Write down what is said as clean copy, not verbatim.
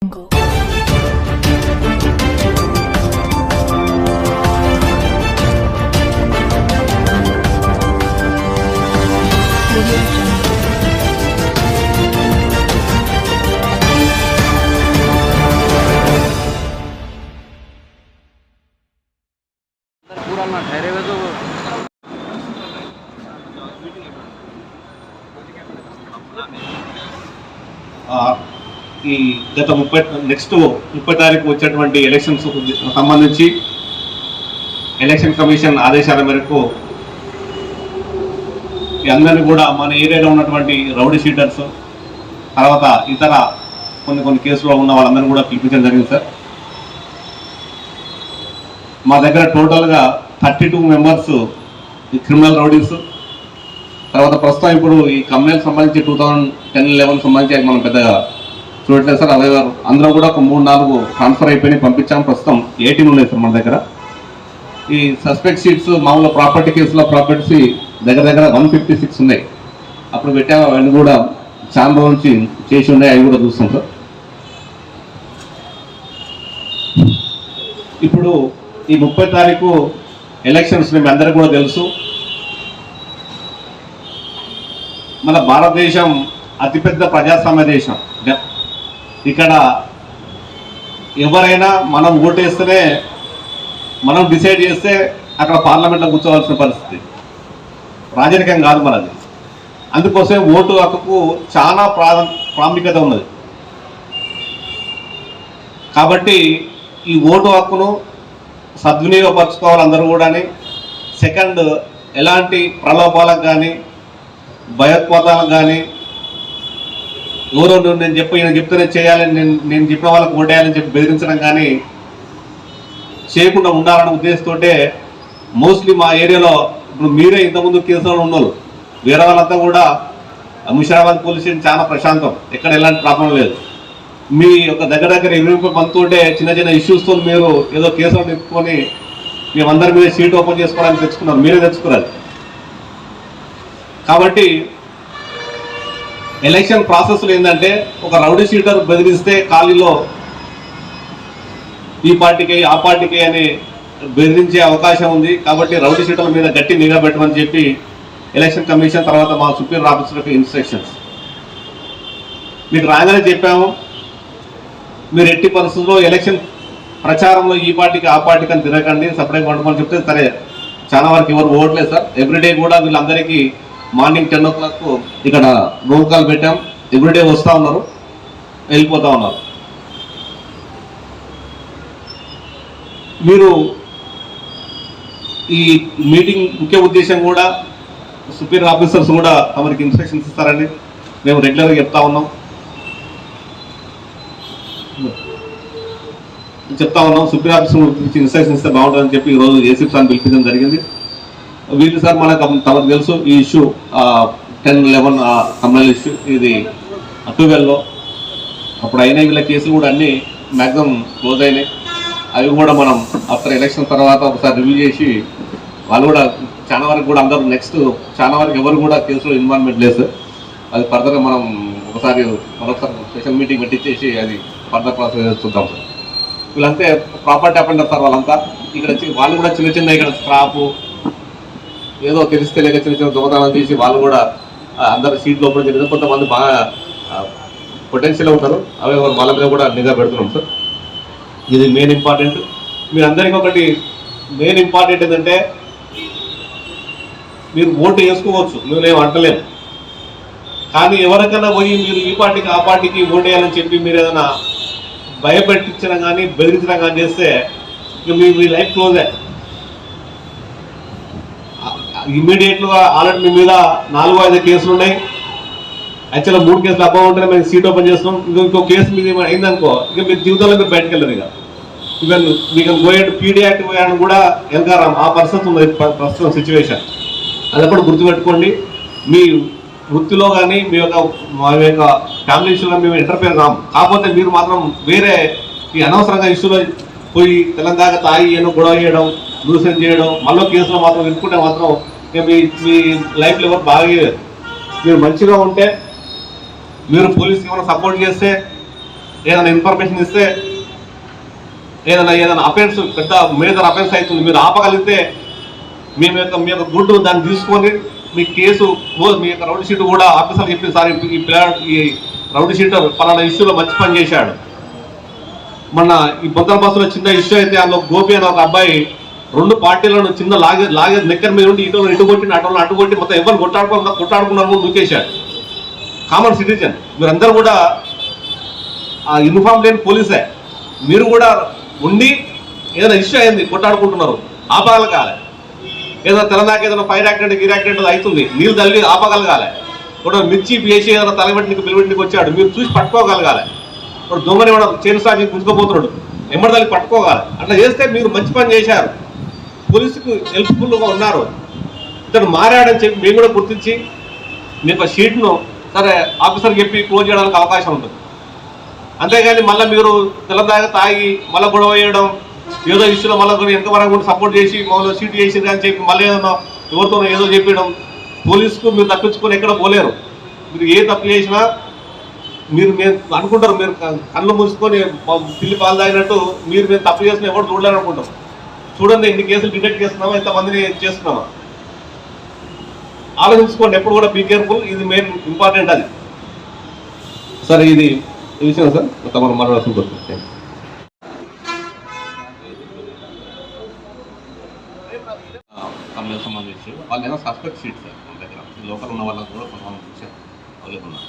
ఈ గత 30 తారీఖు వచ్చేటువంటి ఎలక్షన్స్ సంబంధించి ఎలక్షన్ కమిషన్ ఆదేశాల మేరకు అందరినీ కూడా మన ఏరియాలో ఉన్నటువంటి రౌడీ షీటర్స్ తర్వాత ఇతర కొన్ని కేసులో ఉన్న వాళ్ళందరినీ కూడా పిలిపించడం జరిగింది సార్. మా దగ్గర టోటల్గా 32 మెంబర్స్ ఈ క్రిమినల్ రౌడీస్, తర్వాత ప్రస్తుతం ఇప్పుడు ఈ కంపెనీలకు సంబంధించి 2010-11 సంబంధించి మనం పెద్దగా చూడట్లేదు సార్. అవే అందరూ కూడా ఒక 3-4 ట్రాన్స్ఫర్ అయిపోయి పంపించాము. ప్రస్తుతం 18 ఉన్నాయి సార్ మన దగ్గర. ఈ సస్పెక్ట్ షీట్స్ మామూలు ప్రాపర్టీ కేసులో ప్రాపర్టీస్ దగ్గర 156 ఉన్నాయి. అప్పుడు పెట్టాము, అవన్నీ కూడా చాలా రోజుల నుంచి చేసి ఉన్నాయి, అవి కూడా చూస్తాం సార్. ఇప్పుడు ఈ 30 తారీఖు ఎలక్షన్స్ మీ అందరికీ కూడా తెలుసు. మన భారతదేశం అతిపెద్ద ప్రజాస్వామ్య దేశం. ఇక్కడ ఎవరైనా మనం ఓటేస్తేనే, మనం డిసైడ్ చేస్తే అక్కడ పార్లమెంట్లో కూర్చోవలసిన పరిస్థితి. రాజకీయం కాదు మనది. అందుకోసం ఓటు హక్కుకు చాలా ప్రాముఖ్యత ఉన్నది. కాబట్టి ఈ ఓటు హక్కును సద్వినియోగపరచుకోవాలి అందరూ కూడా. సెకండ్, ఎలాంటి ప్రలోభాలకు కానీ భయోత్పాతాలకు కానీ ఎవరో నేను చెప్తేనే చేయాలని, నేను చెప్పిన వాళ్ళకి ఓటేయాలని చెప్పి బెదిరించడం కానీ చేయకుండా ఉండాలన్న ఉద్దేశంతో మోస్ట్లీ మా ఏరియాలో ఇప్పుడు మీరే ఇంతకుముందు కేసులో ఉన్నోళ్ళు, వేరే వాళ్ళంతా కూడా ముషీరాబాద్ పోలీస్ స్టేషన్ చాలా ప్రశాంతం, ఎక్కడ ఎలాంటి ప్రాబ్లం లేదు. మీ యొక్క దగ్గర 20 మందితోటే చిన్న ఇష్యూస్తో మీరు ఏదో కేసులు నింపుకొని మేమందరి మీద సీట్ ఓపెన్ చేసుకోవడానికి తెచ్చుకున్నారు, మీరే తెచ్చుకున్నారు. కాబట్టి ఎలక్షన్ ప్రాసెస్లో ఏంటంటే ఒక రౌడీ షీటర్ బెదిరిస్తే ఖాళీలో ఈ పార్టీకి ఆ పార్టీకి అని బెదిరించే అవకాశం ఉంది. కాబట్టి రౌడీ షీటర్ల మీద గట్టి నిఘా పెట్టమని చెప్పి ఎలక్షన్ కమిషన్ తర్వాత మా సుప్రీం ఆఫీసర్కి ఇన్స్ట్రక్షన్స్ మీకు రాగానే చెప్పాము. మీరు ఎట్టి పరిస్థితుల్లో ఎలక్షన్ ప్రచారంలో ఈ పార్టీకి ఆ పార్టీకి అని తిరగకండి, సపరేట్ పట్టుకొని చెప్తే సరే. చాలా వరకు ఎవరు ఓట్లేదు సార్. ఎవ్రీడే కూడా వీళ్ళందరికీ మార్నింగ్ 10 o'clock ఇక్కడ రోల్ కాల్ పెట్టాం. ఎవ్రీడే వస్తూ ఉన్నారు, వెళ్ళిపోతూ ఉన్నారు. మీరు ఈ మీటింగ్ ముఖ్య ఉద్దేశం కూడా సుపీరియర్ ఆఫీసర్స్ కూడా తమరికి ఇన్స్ట్రక్షన్స్ ఇస్తారని మేము రెగ్యులర్గా చెప్తా ఉన్నాం. సుపీరియర్ ఆఫీసర్ ఇన్స్ట్రక్షన్స్ ఇస్తే బాగుంటుందని చెప్పి ఈరోజు ఏసీపీ సార్ని పిలిపించడం జరిగింది. వీళ్ళు సార్ మనకు తమకు తెలుసు ఈ ఇష్యూ 10-11 కమ్యూనల్ ఇష్యూ, ఇది 12లో అప్పుడు అయినాయి. వీళ్ళ కేసులు కూడా అన్నీ మ్యాక్సిమం క్లోజ్ అయినాయి. అవి కూడా మనం ఆఫ్టర్ ఎలక్షన్ తర్వాత ఒకసారి రివ్యూ చేసి వాళ్ళు కూడా చాలా వరకు కూడా అందరూ నెక్స్ట్ చాలా వరకు ఎవరు కూడా కేసులో ఇన్వాల్వ్మెంట్ లేదు. అది ఫర్దర్గా మనం మరొకసారి స్పెషల్ మీటింగ్ పెట్టించేసి అది ఫర్దర్ ప్రాసెస్ చూద్దాం సార్. వీళ్ళంతే ప్రాపర్టీ అపెండర్ సార్. వాళ్ళంతా ఇక్కడ వాళ్ళు కూడా చిన్న ఇక్కడ స్క్రాపు ఏదో తెలిస్తే లేక చిన్న దొంగతనాలు తీసి వాళ్ళు కూడా అందరు సీట్లు ఓపెన్ చేయలేదు. కొంతమంది బాగా పొటెన్షియల్ ఉంటారు, అవి వాళ్ళ మీద కూడా నిఘా పెడుతున్నాం సార్. ఇది మెయిన్ ఇంపార్టెంట్. మీరు అందరికీ ఒకటి మెయిన్ ఇంపార్టెంట్ ఏంటంటే మీరు ఓటు వేసుకోవచ్చు, మేము ఏం అంటలేము. కానీ ఎవరికైనా పోయి మీరు ఈ పార్టీకి ఆ పార్టీకి ఓటు వేయాలని చెప్పి మీరు ఏదైనా భయపెట్టించడం కానీ బెదిరించడం కానీ చేస్తే ఇక మీ లైఫ్ క్లోజే. ఇమ్మీడియట్గా ఆల్రెడీ మీ మీద 4-5 కేసులు ఉన్నాయి. యాక్చువల్గా 3 కేసులు అబ్బా ఉంటేనే మేము సీట్ ఓపెన్ చేస్తున్నాం. ఇంకో కేసు మీద అయిందనుకో ఇక మీరు జీవితంలో మీరు బయటకు వెళ్ళరు. ఇక ఈవెన్ మీకు పోయాడు పీడీ యాక్ట్ పోయాడు కూడా వెనకారం ఆ పరిస్థితి ఉంది ప్రస్తుతం సిచ్యువేషన్. అది ఎప్పుడు గుర్తుపెట్టుకోండి. మీ వృత్తిలో కానీ మీ యొక్క ఫ్యామిలీ ఇష్యూలో మేము ఇంటర్ఫేర్ కాము. కాకపోతే మీరు మాత్రం వేరే ఈ అనవసరంగా ఇష్యూలో పోయి తెలంగాణ తాగి ఏదో గొడవ చేయడం, దూషణ చేయడం, మళ్ళీ కేసులో మాత్రం వినుకుంటే మాత్రం మీ లైఫ్లో ఎవరు బాగా. మీరు మంచిగా ఉంటే, మీరు పోలీస్కి ఏమైనా సపోర్ట్ చేస్తే ఏదైనా ఇన్ఫర్మేషన్ ఇస్తే ఏదైనా అఫెన్స్ పెద్ద మేజర్ అఫెన్స్ అవుతుంది, మీరు ఆపగలిగితే మీ యొక్క గుడ్డు దాన్ని తీసుకొని మీ కేసు మీ యొక్క రౌడీ షీట్ కూడా ఆఫీసర్ చెప్పింది, సార్ ఈ రౌడీ షీటర్ పలానా ఇష్యూలో మంచి పని చేశాడు. మొన్న ఈ బొంతల బస్సులో చిన్న ఇష్యూ అయితే అందులో గోపి అనే ఒక అబ్బాయి 2 పార్టీలను చిన్న లాగే నెక్కర్ మీద ఉండి ఇటు కొట్టిన అటు కొట్టి మొత్తం ఎవరు కొట్టాడుకున్నారు దూకేశాడు. కామన్ సిటిజన్ మీరందరూ కూడా ఆ యూనిఫామ్ లేని పోలీసే, మీరు కూడా ఉండి ఏదైనా ఇష్యూ అయింది కొట్టాడుకుంటున్నారు, ఆపగలగాలి. ఏదైనా తెలంగాణకి ఏదైనా ఫైర్ యాక్సిడెంట్ యాక్సిడెంట్ అవుతుంది, నీళ్ళు తల్లి ఆపగలగాలి. ఇప్పుడు మిర్చి వేసి ఏదైనా తలబెట్టికి పిలిబెట్టికి వచ్చాడు, మీరు చూసి పట్టుకోగలగాలి. ఇప్పుడు దొంగని ఏమన్నా చైన్ సాగి గుంజుకోపోతున్నాడు, ఎమ్మడి తల్లి పట్టుకోగలి. అట్లా చేస్తే మీరు మంచి పని చేశారు, పోలీసుకు హెల్ప్ఫుల్గా ఉన్నారు. ఇతను మారాడని చెప్పి మేము కూడా గుర్తించి మీకు షీట్ను సరే ఆఫీసర్ చెప్పి క్లోజ్ చేయడానికి అవకాశం ఉంటుంది. అంతేగాని మళ్ళీ మీరు తెలంగాణ తాగి మళ్ళీ గొడవ వేయడం, ఏదో ఇష్యూలో మళ్ళీ కూడా ఎంతవరకు కూడా సపోర్ట్ చేసి మమ్మల్ని సీట్ చేసింది అని చెప్పి మళ్ళీ ఏదైనా ఎవరితో ఏదో చెప్పడం, పోలీసుకు మీరు తప్పించుకొని ఎక్కడ పోలేరు. మీరు ఏ తప్పు చేసినా మీరు అనుకుంటారు, మీరు కళ్ళు మూసుకొని పిల్లి పాలు తాగినట్టు మేము తప్పు చేసినా ఎవరు చూడలేరు అనుకుంటాం. చూడండి ఎన్ని కేసులు డిటెక్ట్ చేస్తున్నామా, ఎంతమందిని చేస్తున్నామా ఆలోచించుకోండి. ఎప్పుడు కూడా బీ కేర్ఫుల్, ఇది మెయిన్ ఇంపార్టెంట్. అది సరే ఇది ఈ విషయం సార్ తమరు మాట్లాడాల్సిన కోరుకుంటే సంబంధించి వాళ్ళు ఏదో సస్పెక్ట్ షీట్ సార్ మన దగ్గర లోకల్ ఉన్న వాళ్ళకి కూడా కొంతమంది అవైలబుల్ ఉన్నారు.